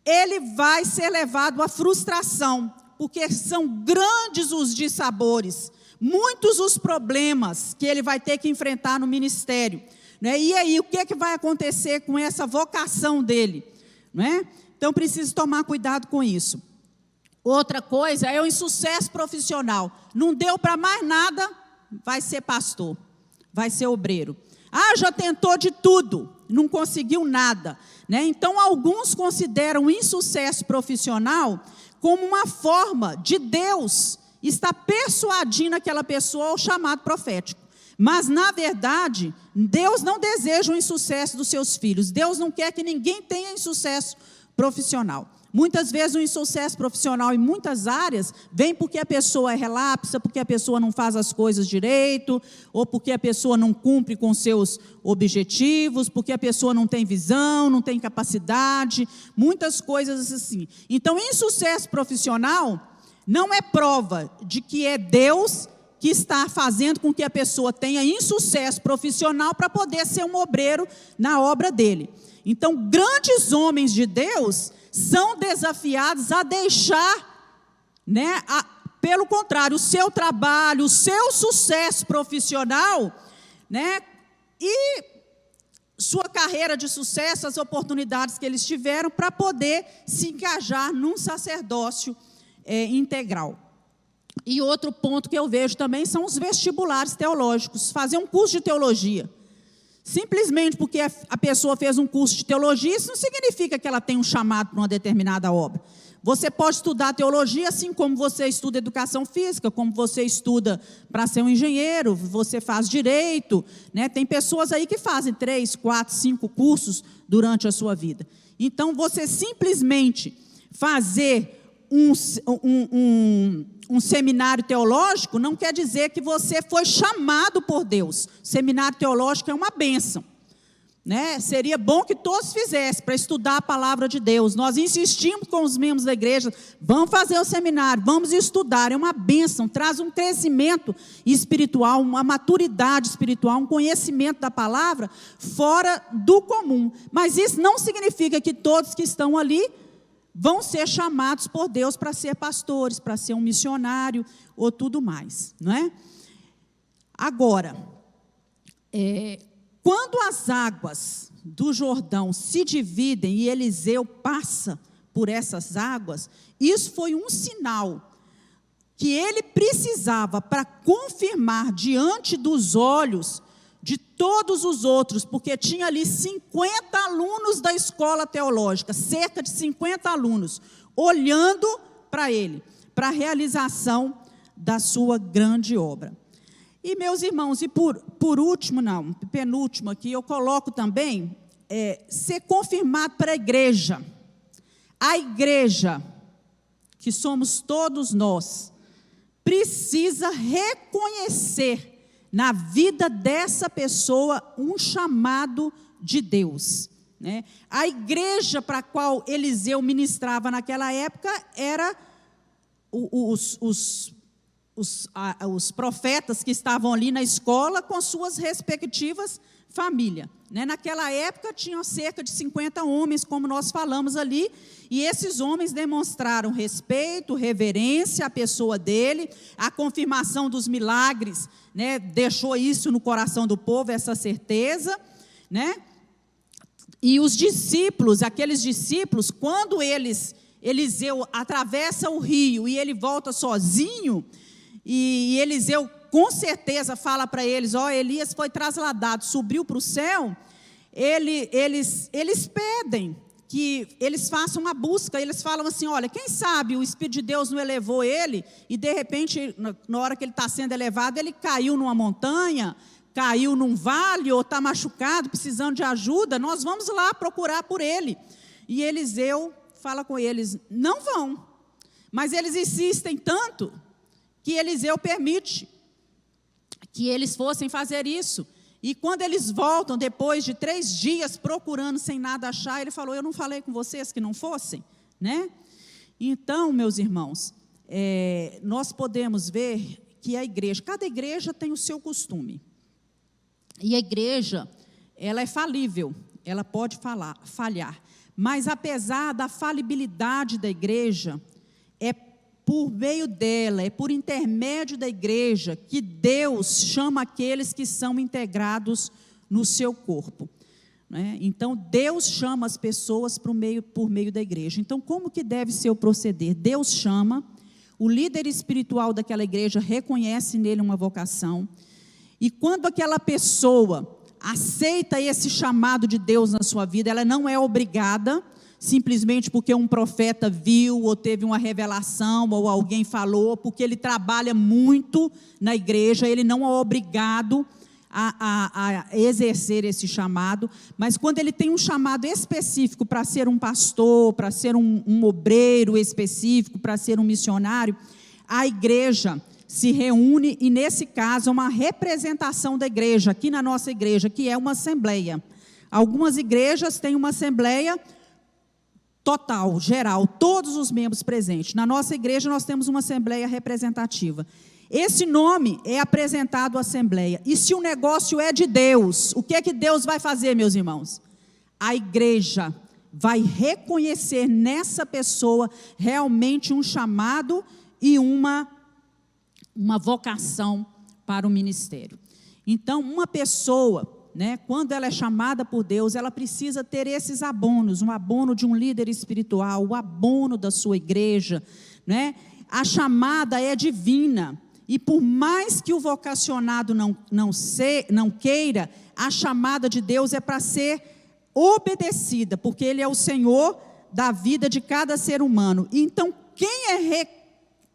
ele vai ser levado à frustração, porque são grandes os dissabores, muitos os problemas que ele vai ter que enfrentar no ministério, né? E aí, o que vai acontecer com essa vocação dele, né? Então, preciso tomar cuidado com isso. Outra coisa é o insucesso profissional. Não deu para mais nada, vai ser pastor, vai ser obreiro. Já tentou de tudo, não conseguiu nada, né? Então, alguns consideram o insucesso profissional como uma forma de Deus estar persuadindo aquela pessoa ao chamado profético. Mas, na verdade, Deus não deseja o insucesso dos seus filhos. Deus não quer que ninguém tenha insucesso profissional. Muitas vezes o insucesso profissional em muitas áreas vem porque a pessoa é relapsa, porque a pessoa não faz as coisas direito, ou porque a pessoa não cumpre com seus objetivos, porque a pessoa não tem visão, não tem capacidade, muitas coisas assim. Então, insucesso profissional não é prova de que é Deus que está fazendo com que a pessoa tenha insucesso profissional para poder ser um obreiro na obra dele. Então, grandes homens de Deus são desafiados a deixar, né, pelo contrário, o seu trabalho, o seu sucesso profissional, né, e sua carreira de sucesso, as oportunidades que eles tiveram para poder se engajar num sacerdócio integral. E outro ponto que eu vejo também são os vestibulares teológicos, fazer um curso de teologia. Simplesmente porque a pessoa fez um curso de teologia, isso não significa que ela tem um chamado para uma determinada obra. Você pode estudar teologia assim como você estuda educação física, como você estuda para ser um engenheiro, você faz direito, né? Tem pessoas aí que fazem 3, 4, 5 cursos durante a sua vida. Então, você simplesmente fazer um seminário teológico não quer dizer que você foi chamado por Deus. Seminário teológico é uma bênção, né? Seria bom que todos fizessem para estudar a palavra de Deus. Nós insistimos com os membros da igreja, vamos fazer o seminário, vamos estudar, é uma bênção, traz um crescimento espiritual, uma maturidade espiritual, um conhecimento da palavra fora do comum. Mas isso não significa que todos que estão ali vão ser chamados por Deus para ser pastores, para ser um missionário ou tudo mais, não é? Agora, quando as águas do Jordão se dividem e Eliseu passa por essas águas, isso foi um sinal que ele precisava para confirmar diante dos olhos de todos os outros, porque tinha ali 50 alunos da escola teológica, cerca de 50 alunos, olhando para ele, para a realização da sua grande obra. E, meus irmãos, e por último, não, penúltimo aqui, eu coloco também, ser confirmado para a igreja. A igreja, que somos todos nós, precisa reconhecer na vida dessa pessoa um chamado de Deus, né? A igreja para a qual Eliseu ministrava naquela época era os profetas que estavam ali na escola com suas respectivas famílias, né? Naquela época tinham cerca de 50 homens, como nós falamos ali, e esses homens demonstraram respeito, reverência à pessoa dele, a confirmação dos milagres, né? Deixou isso no coração do povo, essa certeza, né? E os discípulos, aqueles discípulos, quando Eliseu atravessa o rio e ele volta sozinho, e Eliseu com certeza fala para eles, Elias foi trasladado, subiu para o céu, eles pedem que eles façam a busca, eles falam assim, olha, quem sabe o Espírito de Deus não elevou ele, e de repente, na hora que ele está sendo elevado, ele caiu numa montanha, caiu num vale, ou está machucado, precisando de ajuda, nós vamos lá procurar por ele. E Eliseu fala com eles, não vão, mas eles insistem tanto, que Eliseu permite que eles fossem fazer isso. E quando eles voltam, depois de 3 dias procurando sem nada achar, ele falou, eu não falei com vocês que não fossem, né? Então, meus irmãos, nós podemos ver que a igreja, cada igreja tem o seu costume. E a igreja, ela é falível, ela pode falhar. Mas apesar da falibilidade da igreja, por meio dela, é por intermédio da igreja que Deus chama aqueles que são integrados no seu corpo, né? Então, Deus chama as pessoas por meio da igreja. Então, como que deve ser o proceder? Deus chama, o líder espiritual daquela igreja reconhece nele uma vocação, e quando aquela pessoa aceita esse chamado de Deus na sua vida, ela não é obrigada, simplesmente porque um profeta viu, ou teve uma revelação, ou alguém falou, porque ele trabalha muito na igreja, ele não é obrigado a exercer esse chamado, mas quando ele tem um chamado específico para ser um pastor, para ser um obreiro específico, para ser um missionário, a igreja se reúne, e nesse caso é uma representação da igreja, aqui na nossa igreja, que é uma assembleia. Algumas igrejas têm uma assembleia total, geral, todos os membros presentes. Na nossa igreja nós temos uma assembleia representativa. Esse nome é apresentado à assembleia. E se o negócio é de Deus, o que é que Deus vai fazer, meus irmãos? A igreja vai reconhecer nessa pessoa realmente um chamado e uma vocação para o ministério. Então, uma pessoa, né, quando ela é chamada por Deus, ela precisa ter esses abonos, um abono de um líder espiritual, o abono da sua igreja, né? A chamada é divina, e por mais que o vocacionado não queira, a chamada de Deus é para ser obedecida, porque Ele é o Senhor da vida de cada ser humano. Então, quem é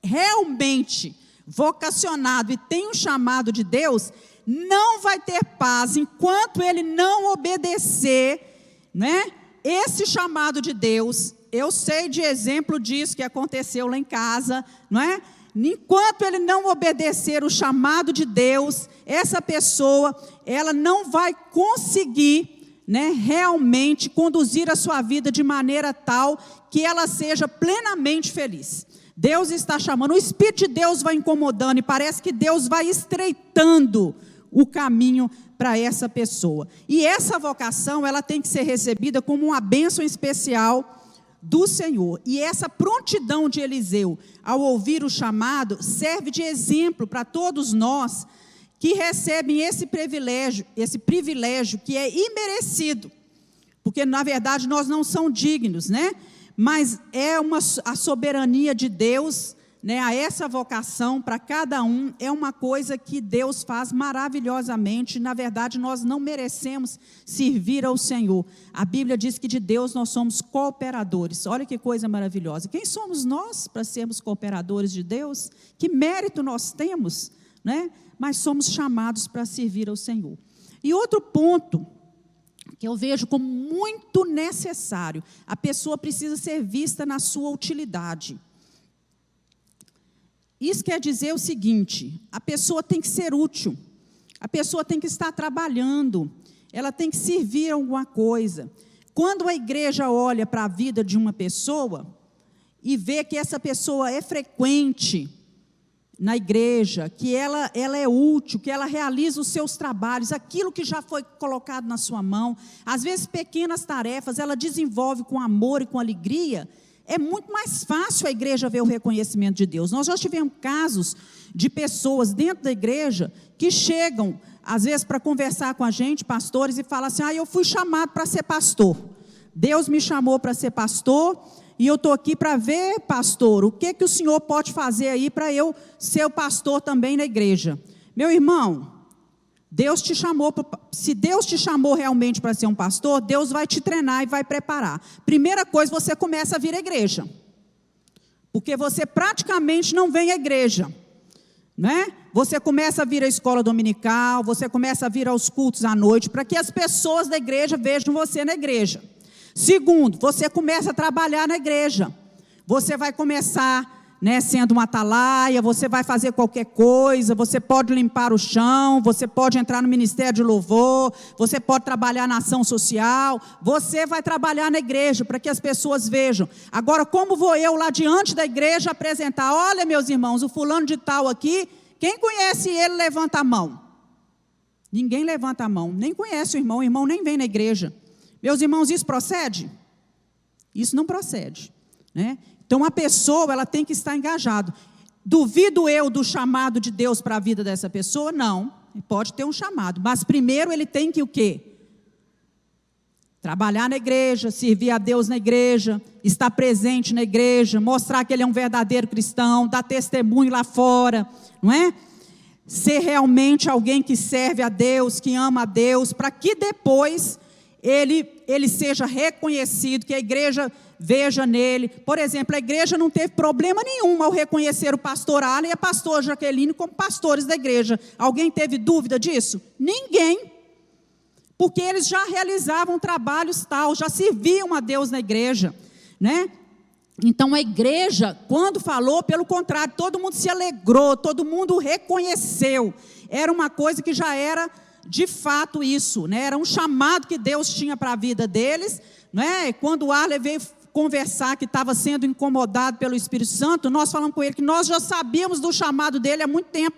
realmente vocacionado e tem um chamado de Deus, não vai ter paz enquanto ele não obedecer, né, esse chamado de Deus. Eu sei de exemplo disso que aconteceu lá em casa, não é? Enquanto ele não obedecer o chamado de Deus, essa pessoa, ela não vai conseguir, né, realmente conduzir a sua vida de maneira tal que ela seja plenamente feliz. Deus está chamando, o Espírito de Deus vai incomodando, e parece que Deus vai estreitando o caminho para essa pessoa. E essa vocação, ela tem que ser recebida como uma bênção especial do Senhor. E essa prontidão de Eliseu ao ouvir o chamado serve de exemplo para todos nós que recebem esse privilégio que é imerecido, porque na verdade nós não somos dignos, né? Mas é a soberania de Deus, né? A essa vocação para cada um é uma coisa que Deus faz maravilhosamente. Na verdade nós não merecemos servir ao Senhor. A Bíblia diz que de Deus nós somos cooperadores. Olha que coisa maravilhosa. Quem somos nós para sermos cooperadores de Deus? Que mérito nós temos, né? Mas somos chamados para servir ao Senhor. E outro ponto que eu vejo como muito necessário, a pessoa precisa ser vista na sua utilidade. Isso quer dizer o seguinte: a pessoa tem que ser útil, a pessoa tem que estar trabalhando, ela tem que servir alguma coisa. Quando a igreja olha para a vida de uma pessoa e vê que essa pessoa é frequente na igreja, que ela é útil, que ela realiza os seus trabalhos, aquilo que já foi colocado na sua mão, às vezes pequenas tarefas, ela desenvolve com amor e com alegria, é muito mais fácil a igreja ver o reconhecimento de Deus. Nós já tivemos casos de pessoas dentro da igreja que chegam, às vezes, para conversar com a gente, pastores, e falam assim: eu fui chamado para ser pastor, Deus me chamou para ser pastor, e eu estou aqui para ver, pastor, o que o senhor pode fazer aí para eu ser o pastor também na igreja. Meu irmão, Deus te chamou, se Deus te chamou realmente para ser um pastor, Deus vai te treinar e vai preparar. Primeira coisa, você começa a vir à igreja, porque você praticamente não vem à igreja, né? Você começa a vir à escola dominical, você começa a vir aos cultos à noite, para que as pessoas da igreja vejam você na igreja. Segundo, você começa a trabalhar na igreja. Você vai começar, né, sendo uma atalaia, você vai fazer qualquer coisa, você pode limpar o chão, você pode entrar no ministério de louvor, você pode trabalhar na ação social, você vai trabalhar na igreja para que as pessoas vejam. Agora, como vou eu lá diante da igreja apresentar? Olha, meus irmãos, o fulano de tal aqui, quem conhece ele, levanta a mão. Ninguém levanta a mão, nem conhece o irmão nem vem na igreja. Meus irmãos, isso procede? Isso não procede, né? Então, a pessoa, ela tem que estar engajada. Duvido eu do chamado de Deus para a vida dessa pessoa? Não, pode ter um chamado, mas primeiro ele tem que o quê? Trabalhar na igreja, servir a Deus na igreja, estar presente na igreja, mostrar que ele é um verdadeiro cristão, dar testemunho lá fora, não é? Ser realmente alguém que serve a Deus, que ama a Deus, para que depois ele seja reconhecido, que a igreja veja nele. Por exemplo, a igreja não teve problema nenhum ao reconhecer o pastor Alan e a pastora Jaqueline como pastores da igreja. Alguém teve dúvida disso? Ninguém. Porque eles já realizavam trabalhos tal, já serviam a Deus na igreja, né? Então a igreja, quando falou, pelo contrário, todo mundo se alegrou, todo mundo reconheceu. Era uma coisa que já era de fato isso, né? Era um chamado que Deus tinha para a vida deles, né? Quando o Arley veio conversar que estava sendo incomodado pelo Espírito Santo, nós falamos com ele que nós já sabíamos do chamado dele há muito tempo,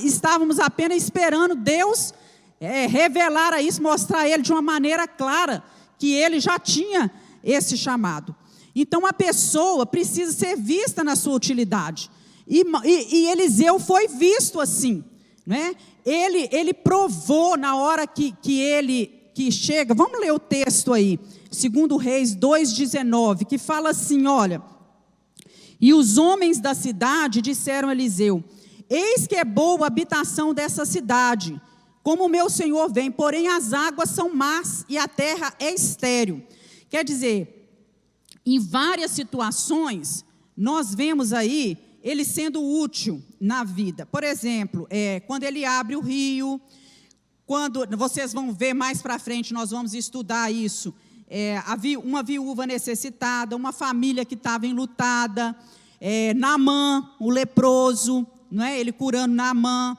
estávamos apenas esperando Deus revelar a isso, mostrar a ele de uma maneira clara que ele já tinha esse chamado. Então a pessoa precisa ser vista na sua utilidade, e Eliseu foi visto assim, né? Ele provou na hora que chega. Vamos ler o texto aí, 2 Reis 2,19, que fala assim, olha: e os homens da cidade disseram a Eliseu: eis que é boa a habitação dessa cidade, como o meu senhor vem, porém as águas são más e a terra é estéril. Quer dizer, em várias situações, nós vemos aí ele sendo útil na vida. Por exemplo, quando ele abre o rio, quando vocês vão ver mais para frente, nós vamos estudar isso, uma viúva necessitada, uma família que estava enlutada, Naamã, o leproso, não é? Ele curando Naamã,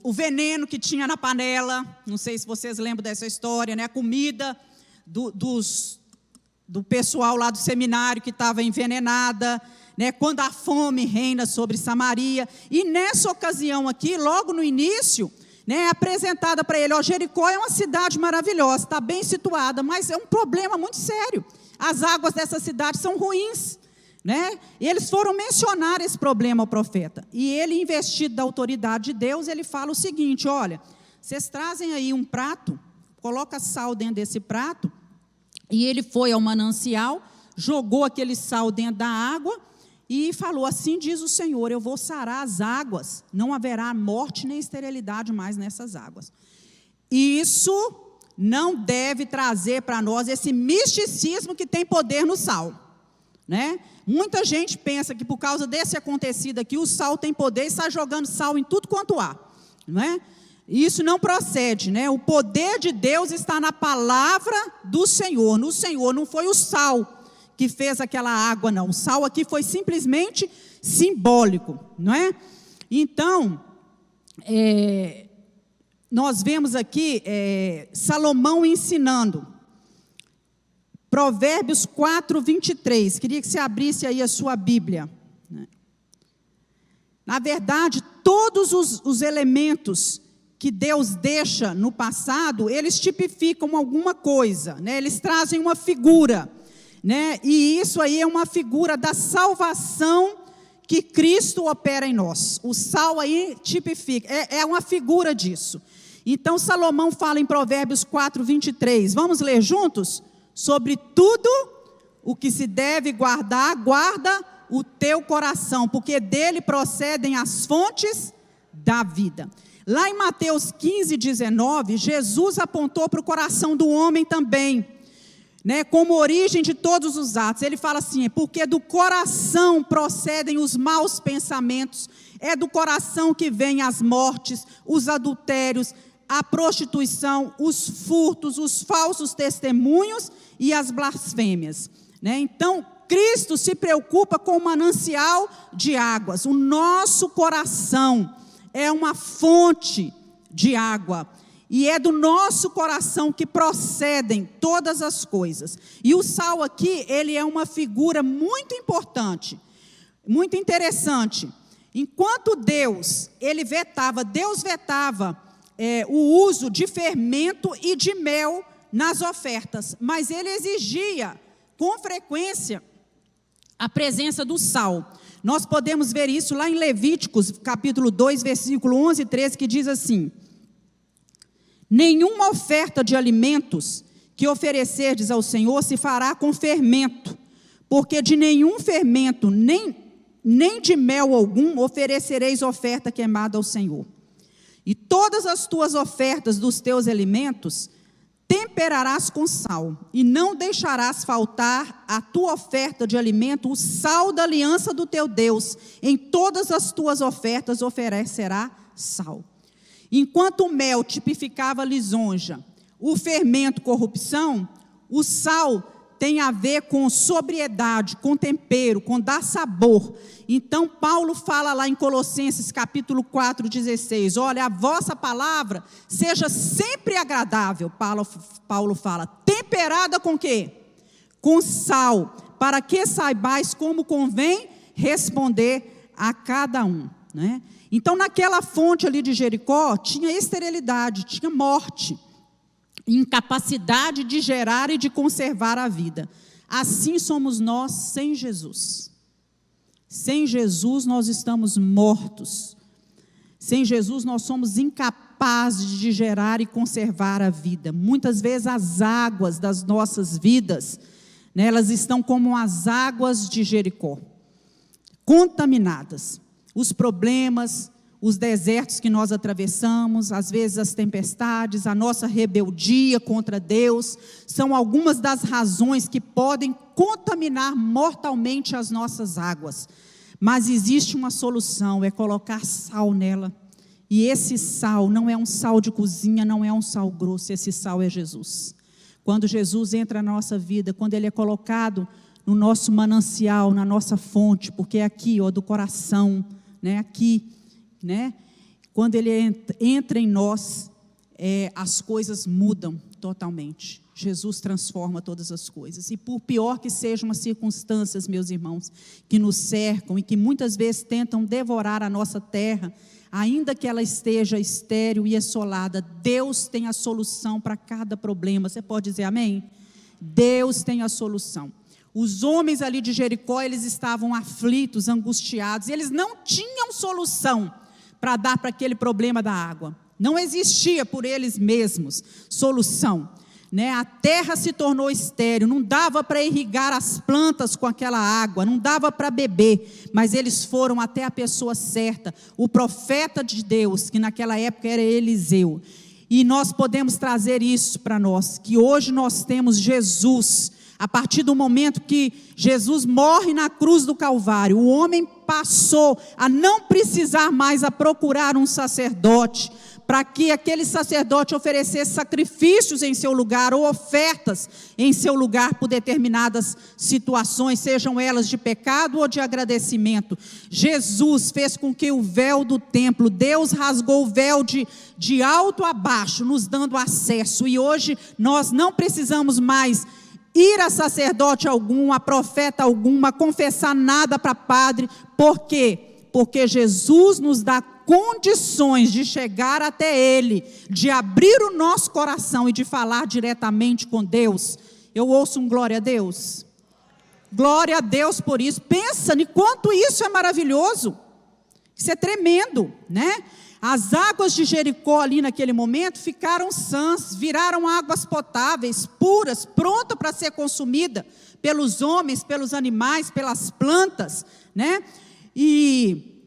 o veneno que tinha na panela, não sei se vocês lembram dessa história, né? A comida do pessoal lá do seminário que estava envenenada, né? Quando a fome reina sobre Samaria. E nessa ocasião aqui, logo no início, né, é apresentada para ele: Jericó é uma cidade maravilhosa, está bem situada, mas é um problema muito sério. as águas dessa cidade são ruins, né? E eles foram mencionar esse problema ao profeta. E ele, investido da autoridade de Deus, ele fala o seguinte: olha, vocês trazem aí um prato, coloca sal dentro desse prato. E ele foi ao manancial, jogou aquele sal dentro da água e falou: assim diz o Senhor, eu vou sarar as águas, não haverá morte nem esterilidade mais nessas águas. Isso não deve trazer para nós esse misticismo que tem poder no sal, né? Muita gente pensa que por causa desse acontecido aqui, o sal tem poder e sai jogando sal em tudo quanto há, não é? Isso não procede, né? O poder de Deus está na palavra do Senhor, no Senhor. Não foi o sal que fez aquela água, não. O sal aqui foi simplesmente simbólico, não é? Então, nós vemos aqui Salomão ensinando. Provérbios 4, 23. Queria que você abrisse aí a sua Bíblia. Na verdade, todos os elementos que Deus deixa no passado, eles tipificam alguma coisa, né? Eles trazem uma figura, né? E isso aí é uma figura da salvação que Cristo opera em nós. O sal aí tipifica, é uma figura disso. Então Salomão fala em Provérbios 4, 23. Vamos ler juntos? Sobre tudo o que se deve guardar, guarda o teu coração, porque dele procedem as fontes da vida. Lá em Mateus 15, 19, Jesus apontou para o coração do homem também, né, como origem de todos os atos. Ele fala assim: porque do coração procedem os maus pensamentos, é do coração que vêm as mortes, os adultérios, a prostituição, os furtos, os falsos testemunhos e as blasfêmias, né? Então, Cristo se preocupa com o manancial de águas. O nosso coração é uma fonte de água, e é do nosso coração que procedem todas as coisas. E o sal aqui, ele é uma figura muito importante, muito interessante. Enquanto Deus vetava o uso de fermento e de mel nas ofertas, mas ele exigia com frequência a presença do sal. Nós podemos ver isso lá em Levíticos, capítulo 2, versículo 11 e 13, que diz assim: nenhuma oferta de alimentos que oferecerdes ao Senhor se fará com fermento, porque de nenhum fermento, nem de mel algum, oferecereis oferta queimada ao Senhor. E todas as tuas ofertas dos teus alimentos temperarás com sal, e não deixarás faltar a tua oferta de alimento, o sal da aliança do teu Deus. Em todas as tuas ofertas oferecerá sal. Enquanto o mel tipificava lisonja, o fermento corrupção, o sal tem a ver com sobriedade, com tempero, com dar sabor. Então Paulo fala lá em Colossenses capítulo 4, 16, olha, a vossa palavra seja sempre agradável. Paulo fala, temperada com quê? Com sal, para que saibais como convém responder a cada um, né? Então naquela fonte ali de Jericó tinha esterilidade, tinha morte, incapacidade de gerar e de conservar a vida. Assim somos nós sem Jesus. Sem Jesus nós estamos mortos. Sem Jesus nós somos incapazes de gerar e conservar a vida. Muitas vezes as águas das nossas vidas, né, elas estão como as águas de Jericó, contaminadas. Os problemas, os desertos que nós atravessamos, às vezes as tempestades, a nossa rebeldia contra Deus, são algumas das razões que podem contaminar mortalmente as nossas águas. Mas existe uma solução, é colocar sal nela. E esse sal não é um sal de cozinha, não é um sal grosso, esse sal é Jesus. Quando Jesus entra na nossa vida, quando Ele é colocado no nosso manancial, na nossa fonte, porque é aqui, ó, do coração, né, aqui, né? Quando Ele entra em nós, as coisas mudam totalmente. Jesus transforma todas as coisas. E por pior que sejam as circunstâncias, meus irmãos, que nos cercam e que muitas vezes tentam devorar a nossa terra, ainda que ela esteja estéril e assolada, Deus tem a solução para cada problema. Você pode dizer amém? Deus tem a solução. Os homens ali de Jericó, eles estavam aflitos, angustiados, e eles não tinham solução para dar para aquele problema da água. Não existia por eles mesmos solução, né? A terra se tornou estéril, não dava para irrigar as plantas com aquela água, não dava para beber, mas eles foram até a pessoa certa, o profeta de Deus, que naquela época era Eliseu. E nós podemos trazer isso para nós, que hoje nós temos Jesus. A partir do momento que Jesus morre na cruz do Calvário, o homem passou a não precisar mais a procurar um sacerdote, para que aquele sacerdote oferecesse sacrifícios em seu lugar, ou ofertas em seu lugar por determinadas situações, sejam elas de pecado ou de agradecimento. Jesus fez com que o véu do templo, Deus rasgou o véu de alto a baixo, nos dando acesso, e hoje nós não precisamos mais ir a sacerdote algum, a profeta algum, a confessar nada para padre. Por quê? Porque Jesus nos dá condições de chegar até Ele, de abrir o nosso coração e de falar diretamente com Deus. Eu ouço um glória a Deus. Glória a Deus por isso. Pensa em quanto isso é maravilhoso. Isso é tremendo, né? As águas de Jericó ali naquele momento ficaram sãs, viraram águas potáveis, puras, prontas para ser consumida pelos homens, pelos animais, pelas plantas, né? E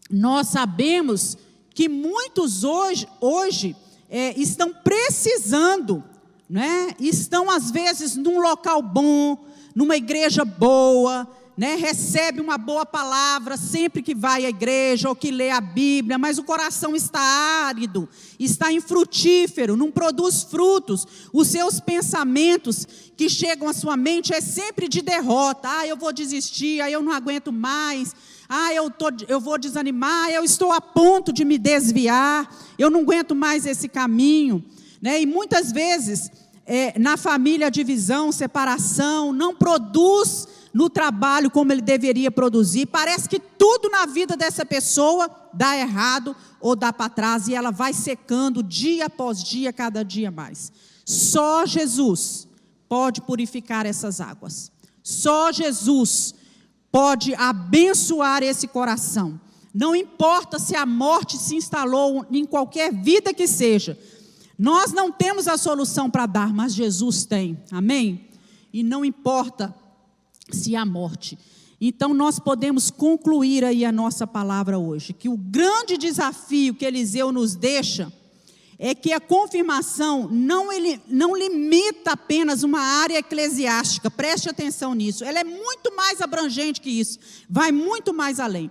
nós sabemos que muitos hoje estão precisando, né? Estão às vezes num local bom, numa igreja boa, né? Recebe uma boa palavra sempre que vai à igreja ou que lê a Bíblia, mas o coração está árido, está infrutífero, não produz frutos. Os seus pensamentos que chegam à sua mente é sempre de derrota. Eu vou desistir, eu não aguento mais, eu vou desanimar, eu estou a ponto de me desviar, eu não aguento mais esse caminho, né? E muitas vezes na família a divisão, separação, não produz no trabalho como ele deveria produzir. Parece que tudo na vida dessa pessoa dá errado ou dá para trás, e ela vai secando dia após dia, cada dia mais. Só Jesus pode purificar essas águas. Só Jesus pode abençoar esse coração. Não importa se a morte se instalou em qualquer vida que seja, nós não temos a solução para dar, mas Jesus tem, amém? E não importa se há morte. Então nós podemos concluir aí a nossa palavra hoje, que o grande desafio que Eliseu nos deixa é que a confirmação não limita apenas uma área eclesiástica. Preste atenção nisso, ela é muito mais abrangente que isso, vai muito mais além.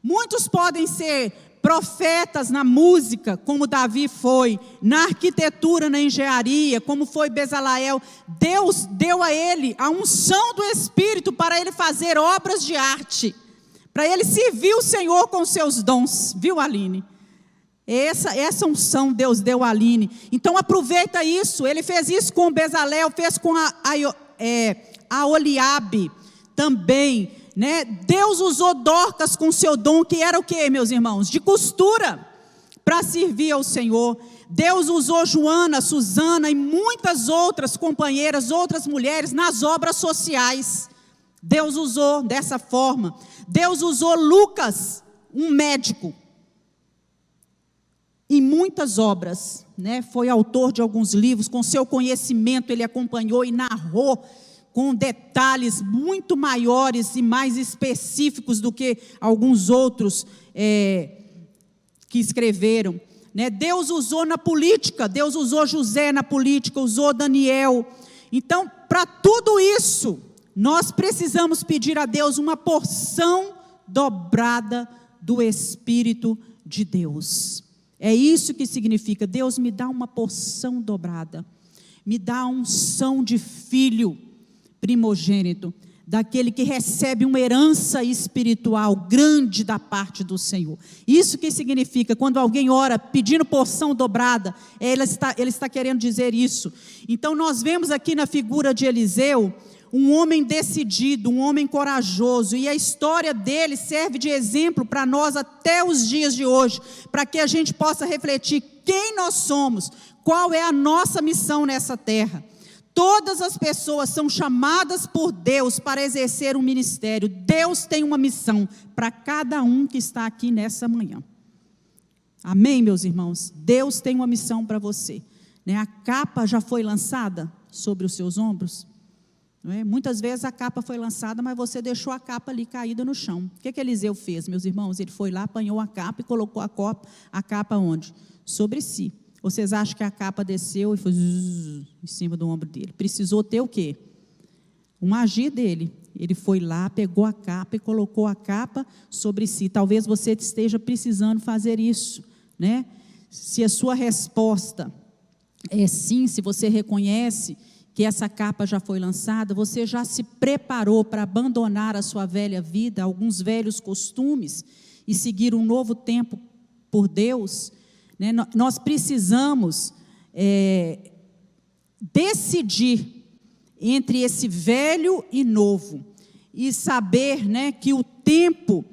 Muitos podem ser profetas na música, como Davi foi, na arquitetura, na engenharia, como foi Bezaleel. Deus deu a ele a unção do Espírito para ele fazer obras de arte, para ele servir o Senhor com seus dons, viu, Aline? Essa unção Deus deu a Aline. Então aproveita isso. Ele fez isso com Bezaleel, fez com a Oliabe também, né? Deus usou Dorcas com seu dom, que era o que, meus irmãos? De costura, para servir ao Senhor. Deus usou Joana, Susana e muitas outras companheiras, outras mulheres nas obras sociais. Deus usou dessa forma. Deus usou Lucas, um médico, em muitas obras, né? Foi autor de alguns livros. Com seu conhecimento ele acompanhou e narrou com detalhes muito maiores e mais específicos do que alguns outros que escreveram, né? Deus usou na política, Deus usou José na política, usou Daniel. Então, para tudo isso, nós precisamos pedir a Deus uma porção dobrada do Espírito de Deus. É isso que significa: Deus me dá uma porção dobrada, me dá a unção de filho primogênito, daquele que recebe uma herança espiritual grande da parte do Senhor. Isso que significa, quando alguém ora pedindo porção dobrada, ele está querendo dizer isso. Então nós vemos aqui na figura de Eliseu, um homem decidido, um homem corajoso, e a história dele serve de exemplo para nós até os dias de hoje, para que a gente possa refletir quem nós somos, qual é a nossa missão nessa terra. Todas as pessoas são chamadas por Deus para exercer um ministério. Deus tem uma missão para cada um que está aqui nessa manhã. Amém, meus irmãos? Deus tem uma missão para você. A capa já foi lançada sobre os seus ombros? Não é? Muitas vezes a capa foi lançada, mas você deixou a capa ali caída no chão. O que Eliseu fez, meus irmãos? Ele foi lá, apanhou a capa e colocou a capa onde? Sobre si. Vocês acham que a capa desceu e foi em cima do ombro dele? Precisou ter o quê? Um agir dele. Ele foi lá, pegou a capa e colocou a capa sobre si. Talvez você esteja precisando fazer isso, né? Se a sua resposta é sim, se você reconhece que essa capa já foi lançada, você já se preparou para abandonar a sua velha vida, alguns velhos costumes, e seguir um novo tempo por Deus, né? Nós precisamos decidir entre esse velho e novo, e saber, né, que o tempo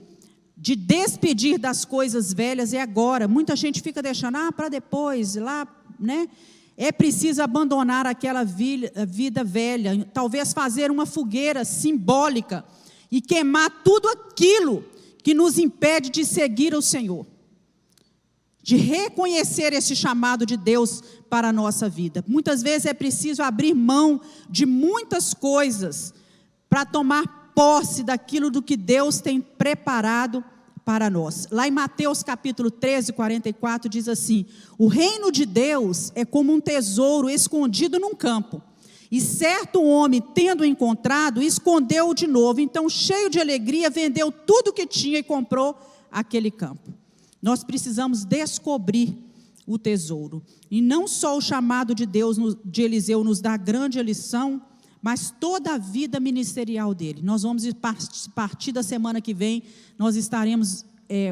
de despedir das coisas velhas é agora. Muita gente fica deixando para depois, lá, né? É preciso abandonar aquela vida velha, talvez fazer uma fogueira simbólica e queimar tudo aquilo que nos impede de seguir o Senhor, de reconhecer esse chamado de Deus para a nossa vida. Muitas vezes é preciso abrir mão de muitas coisas para tomar posse daquilo do que Deus tem preparado para nós. Lá em Mateus capítulo 13, 44, diz assim: o reino de Deus é como um tesouro escondido num campo, e certo homem, tendo encontrado, escondeu-o de novo. Então, cheio de alegria, vendeu tudo que tinha e comprou aquele campo. Nós precisamos descobrir o tesouro, e não só o chamado de Deus, de Eliseu, nos dá grande lição, mas toda a vida ministerial dele. Nós vamos, a partir da semana que vem, nós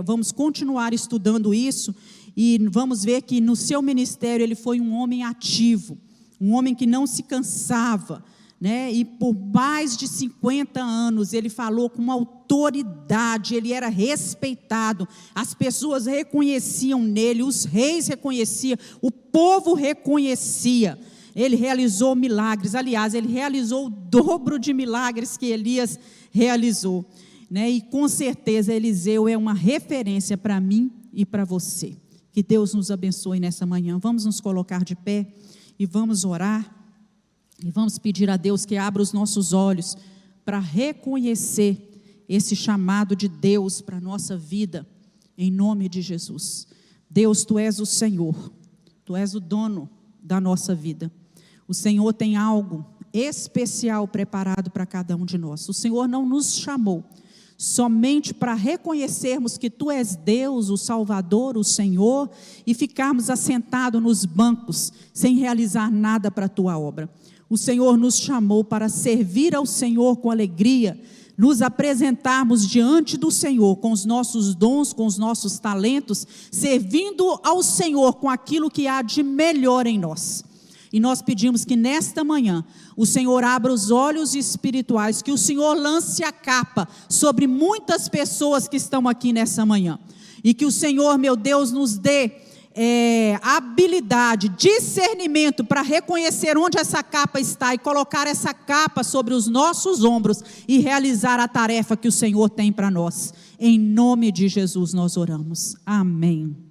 vamos continuar estudando isso, e vamos ver que no seu ministério ele foi um homem ativo, um homem que não se cansava, né? E por mais de 50 anos ele falou com autoridade, ele era respeitado, as pessoas reconheciam nele, os reis reconheciam, o povo reconhecia. Ele realizou milagres, aliás, ele realizou o dobro de milagres que Elias realizou, né? E com certeza Eliseu é uma referência para mim e para você. Que Deus nos abençoe nessa manhã. Vamos nos colocar de pé e vamos orar, e vamos pedir a Deus que abra os nossos olhos para reconhecer esse chamado de Deus para a nossa vida, em nome de Jesus. Deus, Tu és o Senhor, Tu és o dono da nossa vida. O Senhor tem algo especial preparado para cada um de nós. O Senhor não nos chamou somente para reconhecermos que Tu és Deus, o Salvador, o Senhor, e ficarmos assentados nos bancos, sem realizar nada para a Tua obra. O Senhor nos chamou para servir ao Senhor com alegria, nos apresentarmos diante do Senhor com os nossos dons, com os nossos talentos, servindo ao Senhor com aquilo que há de melhor em nós. E nós pedimos que nesta manhã o Senhor abra os olhos espirituais, que o Senhor lance a capa sobre muitas pessoas que estão aqui nessa manhã, e que o Senhor, meu Deus, nos dê habilidade, discernimento para reconhecer onde essa capa está e colocar essa capa sobre os nossos ombros e realizar a tarefa que o Senhor tem para nós. Em nome de Jesus nós oramos. Amém.